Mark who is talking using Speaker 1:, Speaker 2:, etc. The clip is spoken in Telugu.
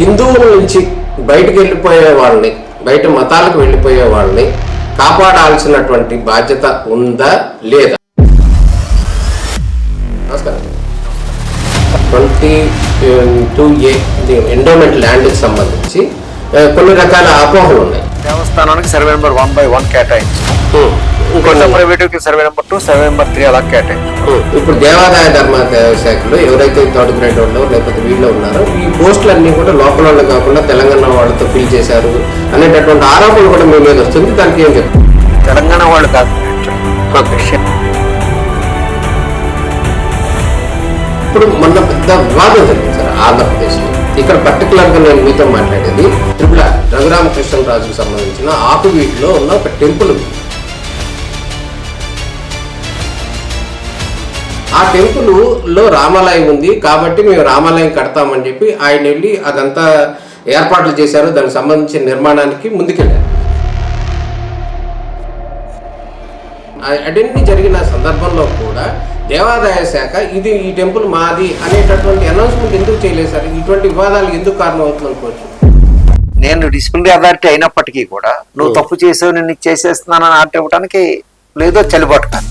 Speaker 1: హిందువుల నుంచి బయటకు వెళ్ళిపోయే వాళ్ళని, బయట మతాలకు వెళ్ళిపోయే వాళ్ళని కాపాడాల్సినటువంటి బాధ్యత ఉందా లేదా? నమస్కారం. 22A ఎండోమెంట్ ల్యాండ్కి సంబంధించి కొన్ని రకాల అపోహలు ఉన్నాయి.
Speaker 2: దేవస్థానానికి సర్వే నెంబర్ 1/1 కేటాయించు, ఇంకొంత private survey number 2, survey number 3 అలా కేటాయించు.
Speaker 1: ఇప్పుడు దేవాదాయ ధర్మ శాఖలో ఎవరైతే థర్డ్ గ్రేడ్ వాళ్ళు లేకపోతే వీళ్ళు ఉన్నారో ఈ పోస్టులన్నీ కూడా లోపల వాళ్ళు కాకుండా తెలంగాణ వాళ్ళతో ఫిల్ చేశారు అనేటటువంటి ఆరోపణలు కూడా మీ మీద వస్తుంది. దానికి ఏం చెప్తారు?
Speaker 2: తెలంగాణ వాళ్ళు కాదు,
Speaker 1: ఇప్పుడు మొన్న పెద్ద వివాదం జరిగింది సార్ ఆంధ్రప్రదేశ్లో. ఇక్కడ పర్టికులర్గా నేను మీతో మాట్లాడేది త్రిపుల రఘురామకృష్ణరాజుకు సంబంధించిన ఆకువీటిలో ఉన్న ఒక టెంపుల్. ఆ టెంపుల్లో రామాలయం ఉంది కాబట్టి మేము రామాలయం కడతామని చెప్పి ఆయన వెళ్ళి అదంతా ఏర్పాట్లు చేశారు. దానికి సంబంధించిన నిర్మాణానికి ముందుకెళ్ళారు. అడన్నీ జరిగిన సందర్భంలో కూడా దేవాదాయ శాఖ ఇది ఈ టెంపుల్ మాది అనేటటువంటి అనౌన్స్మెంట్ ఎందుకు చేయలేదు సార్? ఇటువంటి వివాదాలు ఎందుకు కారణం అవుతుంది అనుకోవచ్చు.
Speaker 2: నేను డిసిప్లినరీ అథారిటీ అయినప్పటికీ కూడా నువ్వు తప్పు చేసావు, నేను చేసేస్తున్నానని ఆట ఇవ్వడానికి లేదో చెల్లుబాటు కాదు.